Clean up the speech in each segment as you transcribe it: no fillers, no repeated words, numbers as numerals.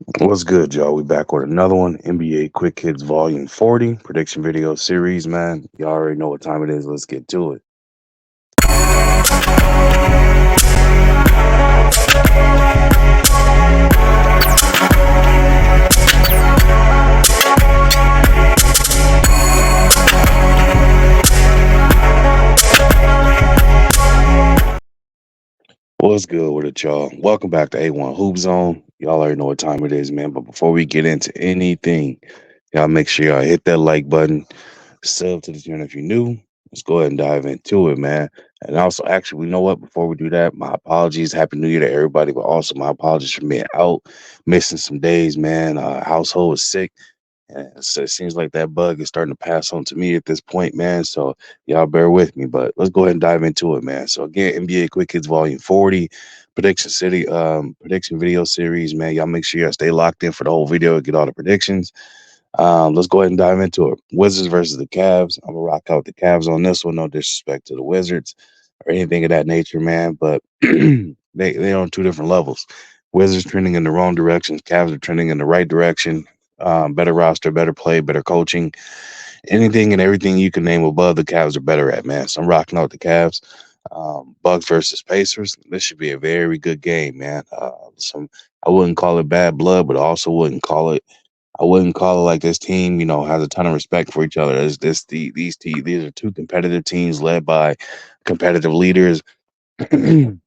What's good, y'all? We back with another one. NBA Quick Hits Volume 40 prediction video series, man. Y'all already know what time it is. Let's get to it. What's good with it, y'all? Welcome back to A1 Hoop Zone. Y'all already know what time it is, man. But before we get into anything, y'all make sure y'all hit that like button, sub to the channel if you're new. Let's go ahead and dive into it, man. And also, actually, you know what? Before we do that, my apologies. Happy New Year to everybody, but also my apologies for being out, missing some days, man. Household is sick. And so it seems like that bug is starting to pass on to me at this point, man. So y'all bear with me, but let's go ahead and dive into it, man. So again, NBA Quick Hits Volume 40, prediction video series, man. Y'all make sure y'all stay locked in for the whole video, get all the predictions. Let's go ahead and dive into it. Wizards versus the Cavs. I'm gonna rock out the Cavs on this one. No disrespect to the Wizards or anything of that nature, man. But they're on two different levels. Wizards trending in the wrong direction. Cavs are trending in the right direction. Better roster, better play, better coaching. Anything and everything you can name above, the Cavs are better at, man. So I'm rocking out the Cavs. Bucks versus Pacers. This should be a very good game, man. Some I wouldn't call it bad blood, but I also wouldn't call it like this team, has a ton of respect for each other. These are two competitive teams led by competitive leaders. And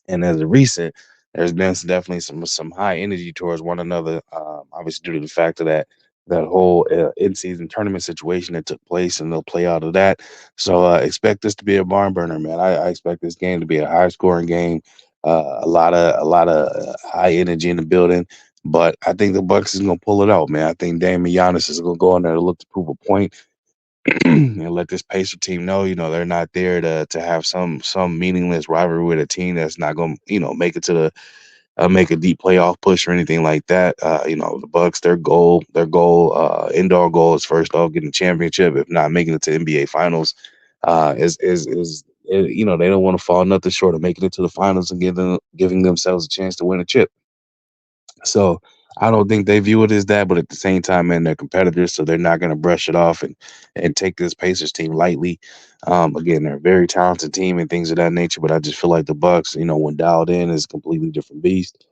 as a recent, there's been definitely some high energy towards one another. Obviously, due to the fact of that whole in-season tournament situation that took place, and they'll play out of that. So expect this to be a barn burner, man. I expect this game to be a high-scoring game. A lot of high energy in the building. But I think the Bucks is gonna pull it out, man. I think Dame and Giannis is gonna go in there to look to prove a point and let this Pacer team know, they're not there to have some meaningless rivalry with a team that's not going to, make it to the make a deep playoff push or anything like that. The Bucks, their indoor goal is first off getting a championship, if not making it to NBA Finals. They don't want to fall nothing short of making it to the finals and giving themselves a chance to win a chip. So I don't think they view it as that, but at the same time, man, they're competitors, so they're not going to brush it off and take this Pacers team lightly. Again, they're a very talented team and things of that nature, but I just feel like the Bucks, when dialed in, is a completely different beast.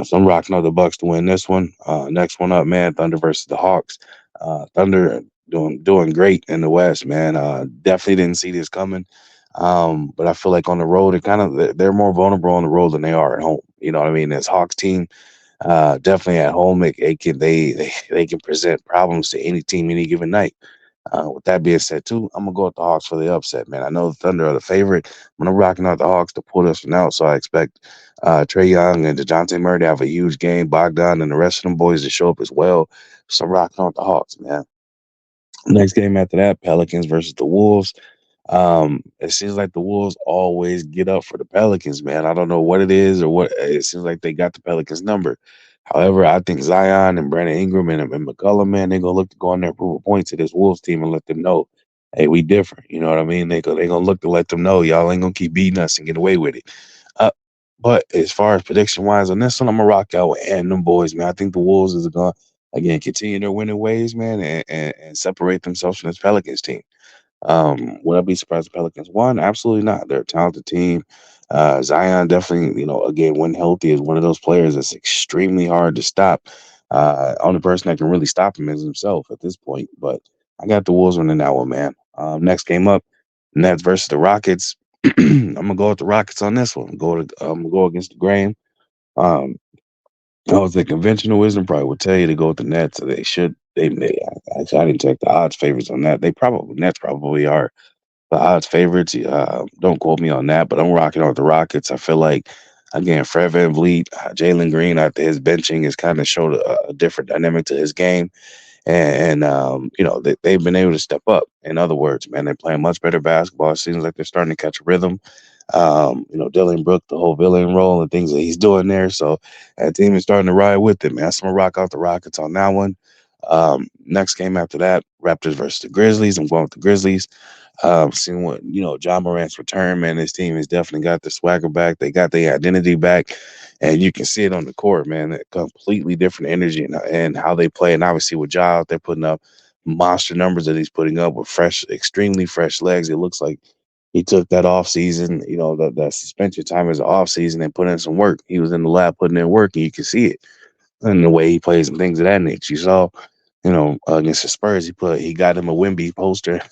So I'm rocking out the Bucks to win this one. Next one up, man, Thunder versus the Hawks. Thunder doing great in the West, man. Definitely didn't see this coming. But I feel like on the road, they're more vulnerable on the road than they are at home. You know what I mean? This Hawks team, definitely at home, they can present problems to any team any given night. With that being said, too, I'm gonna go with the Hawks for the upset, man. I know the Thunder are the favorite. I'm gonna rocking out the Hawks to pull this one out. So I expect Trey Young and Dejounte Murray to have a huge game. Bogdan and the rest of them boys to show up as well. So I'm rocking out the Hawks, man. Next game after that, Pelicans versus the Wolves. It seems like the Wolves always get up for the Pelicans, man. I don't know what it is or what it seems like they got the Pelicans number. However, I think Zion and Brandon Ingram and McCullum, man, they're gonna look to go in there and prove a point to this Wolves team and let them know, hey, we different. You know what I mean? They gonna look to let them know y'all ain't gonna keep beating us and get away with it. Uh, but as far as prediction wise on this one, I'm gonna rock out and them boys, man. I think the Wolves is gonna again continue their winning ways, man, and separate themselves from this Pelicans team. Would I be surprised if Pelicans won? Absolutely not. They're a talented team. Zion definitely, again, when healthy, is one of those players that's extremely hard to stop. Only person that can really stop him is himself at this point. But I got the Wolves winning that one, man. Next game up, Nets versus the Rockets. I'm gonna go with the Rockets on this one. I'm gonna go against the grain. Um, I was the conventional wisdom probably would tell you to go with the Nets. So they should. Actually, I didn't check the odds favors on that. Nets probably are the odds favorites. Don't quote me on that, but I'm rocking out with the Rockets. I feel like, again, Fred VanVleet, Jalen Green after his benching has kind of showed a different dynamic to his game. They've been able to step up. In other words, man, they're playing much better basketball. It seems like they're starting to catch a rhythm. Dylan Brooke, the whole villain role and things that he's doing there. So that team is starting to ride with it, man. So I'm gonna rock out the Rockets on that one. Next game after that, Raptors versus the Grizzlies. I'm going with the Grizzlies. Seeing what John Morant's return, man, this team has definitely got the swagger back. They got their identity back, and you can see it on the court, man. A completely different energy and how they play. And obviously with Ja out there putting up monster numbers that he's putting up with fresh, extremely fresh legs. It looks like he took that off season, that suspension time as an off season and put in some work. He was in the lab putting in work, and you can see it in the way he plays and things of that nature. You saw, against the Spurs, he got him a Wimby poster.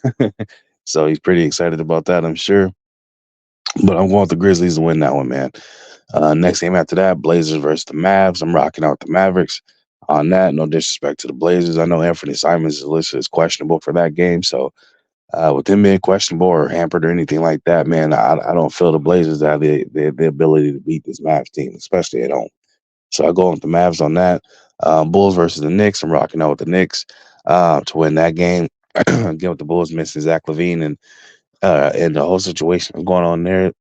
So he's pretty excited about that, I'm sure. But I'm going with the Grizzlies to win that one, man. Next game after that, Blazers versus the Mavs. I'm rocking out the Mavericks on that. No disrespect to the Blazers. I know Anthony Simons is listed as questionable for that game. So with him being questionable or hampered or anything like that, man, I don't feel the Blazers have the ability to beat this Mavs team, especially at home. So I go with the Mavs on that. Bulls versus the Knicks. I'm rocking out with the Knicks to win that game. Again, with the Bulls missing Zach Levine and the whole situation going on there,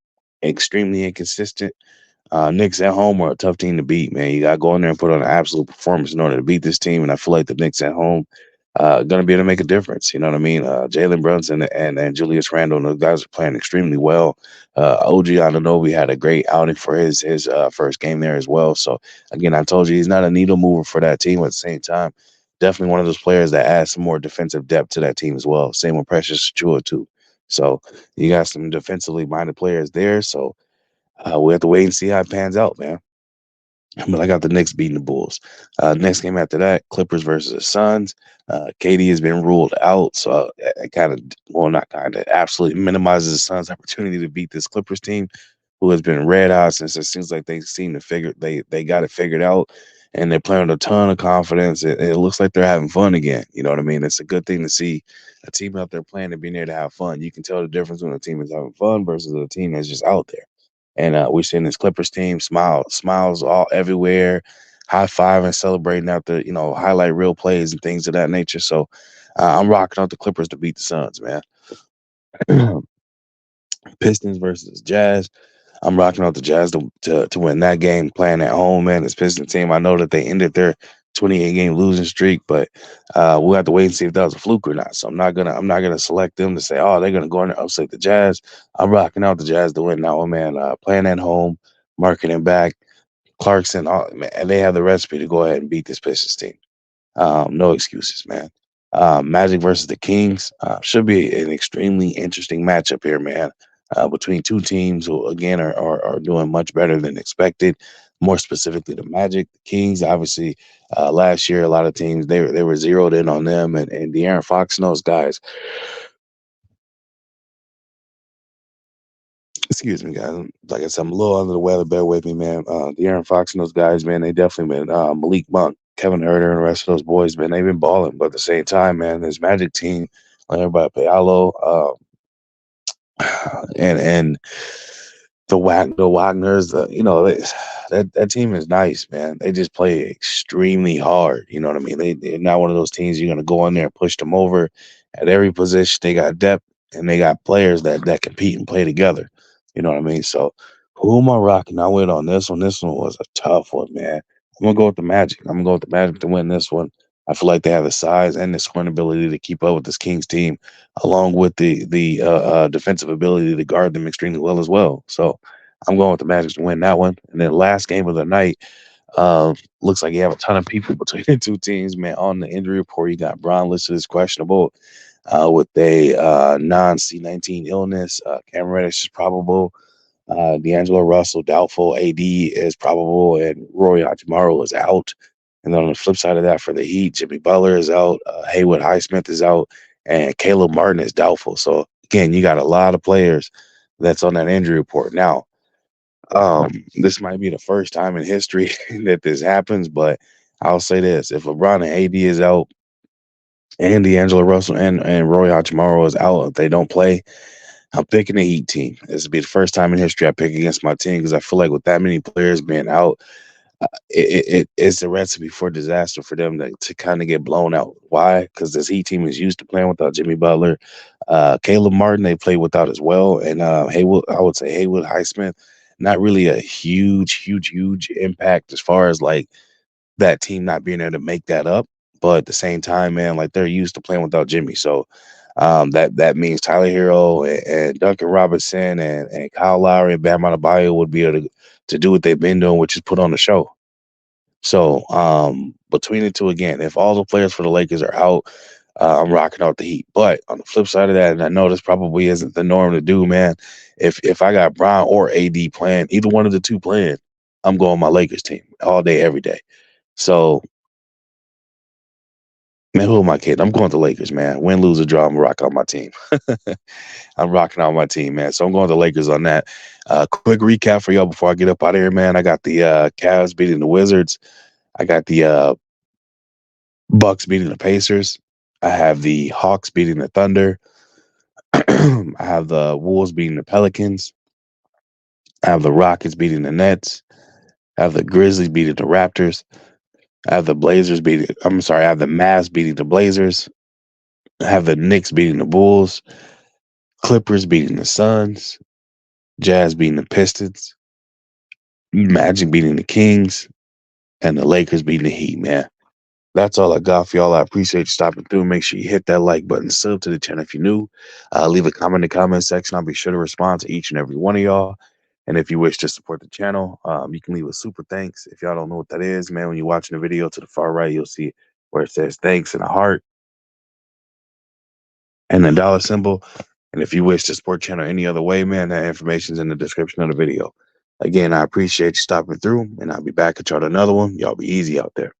extremely inconsistent. Knicks at home are a tough team to beat, man. You got to go in there and put on an absolute performance in order to beat this team. And I feel like the Knicks at home going to be able to make a difference. You know what I mean? Jalen Brunson and Julius Randle, those guys are playing extremely well. OG Anunoby had a great outing for his first game there as well. So again, I told you he's not a needle mover for that team. At the same time, definitely one of those players that adds some more defensive depth to that team as well. Same with Precious Chua too. So you got some defensively minded players there. So we have to wait and see how it pans out, man. But I got the Knicks beating the Bulls. Next game after that, Clippers versus the Suns. KD has been ruled out, so it kind of, well, not kind of, absolutely minimizes the Suns' opportunity to beat this Clippers team, who has been red hot since it seems like they seem to figure they got it figured out, and they're playing with a ton of confidence. It looks like they're having fun again. You know what I mean? It's a good thing to see a team out there playing and being there to have fun. You can tell the difference when a team is having fun versus a team that's just out there. And we're seeing this Clippers team smiles all everywhere, high five and celebrating after highlight real plays and things of that nature. So I'm rocking out the Clippers to beat the Suns, man. Pistons versus Jazz. I'm rocking out the Jazz to win that game. Playing at home, man. This Pistons team, I know that they ended their 28 game losing streak, but we'll have to wait and see if that was a fluke or not. So I'm not gonna select them to say, oh, they're gonna go in there upset the Jazz. I'm rocking out the Jazz to win that one, man. Playing at home, marking it back. Clarkson, man, and they have the recipe to go ahead and beat this Pistons team. No excuses, man. Magic versus the Kings should be an extremely interesting matchup here, man. Between two teams who, again, are doing much better than expected. More specifically, the Magic, the Kings. Obviously, last year a lot of teams they were zeroed in on them, and De'Aaron Fox and those guys. Excuse me, guys. Like I said, I'm a little under the weather. Bear with me, man. De'Aaron Fox and those guys, man, they definitely been Malik Monk, Kevin Herter, and the rest of those boys, man. They've been balling, but at the same time, man, this Magic team, like everybody, Paolo, and the Wagners, that team is nice, man. They just play extremely hard. You know what I mean? They're not one of those teams you're gonna go in there and push them over at every position. They got depth and they got players that compete and play together. You know what I mean? So who am I rocking out with on this one? This one was a tough one, man. I'm gonna go with the Magic. I'm gonna go with the Magic to win this one. I feel like they have the size and the scoring ability to keep up with this Kings team, along with the defensive ability to guard them extremely well as well. So I'm going with the Magic to win that one. And then last game of the night, looks like you have a ton of people between the two teams, man. On the injury report, you got Braun listed as questionable with a non C19 illness. Cam Reddish is probable. D'Angelo Russell doubtful. AD is probable, and Roy Hachimaro is out. And then on the flip side of that, for the Heat, Jimmy Butler is out. Haywood Highsmith is out, and Caleb Martin is doubtful. So again, you got a lot of players that's on that injury report. Now, this might be the first time in history that this happens, but I'll say this: if LeBron and AD is out, and D'Angelo Russell and Roy Hachimaro is out, if they don't play, I'm picking the Heat team. This will be the first time in history I pick against my team because I feel like with that many players being out, it's a recipe for disaster for them to kind of get blown out. Why? Because this Heat team is used to playing without Jimmy Butler. Caleb Martin, they play without as well. And Haywood, I would say Haywood Highsmith, not really a huge impact as far as like that team not being able to make that up. But at the same time, man, like they're used to playing without Jimmy. So That means Tyler Hero and Duncan Robinson and Kyle Lowry and Bam Adebayo would be able to do what they've been doing, which is put on the show. So between the two, again, if all the players for the Lakers are out, I'm rocking out the Heat. But on the flip side of that, and I know this probably isn't the norm to do, man. If I got Bron or AD playing, either one of the two playing, I'm going my Lakers team all day, every day. So, man, who am I kidding? I'm going to Lakers, man. Win, lose, or draw, I'm rocking on my team. I'm rocking on my team, man. So I'm going to Lakers on that. Quick recap for y'all before I get up out of here, man. I got the Cavs beating the Wizards. I got the Bucks beating the Pacers. I have the Hawks beating the Thunder. I have the Wolves beating the Pelicans. I have the Rockets beating the Nets. I have the Grizzlies beating the Raptors. I have the Blazers beating. I'm sorry. I have the Mavs beating the Blazers. I have the Knicks beating the Bulls. Clippers beating the Suns. Jazz beating the Pistons. Magic beating the Kings. And the Lakers beating the Heat, man. That's all I got for y'all. I appreciate you stopping through. Make sure you hit that like button, sub to the channel if you're new. Leave a comment in the comment section. I'll be sure to respond to each and every one of y'all. And if you wish to support the channel, you can leave a super thanks. If y'all don't know what that is, man, when you're watching the video to the far right, you'll see where it says thanks and a heart and the dollar symbol. And if you wish to support the channel any other way, man, that information is in the description of the video. Again, I appreciate you stopping through, and I'll be back at y'all to another one. Y'all be easy out there.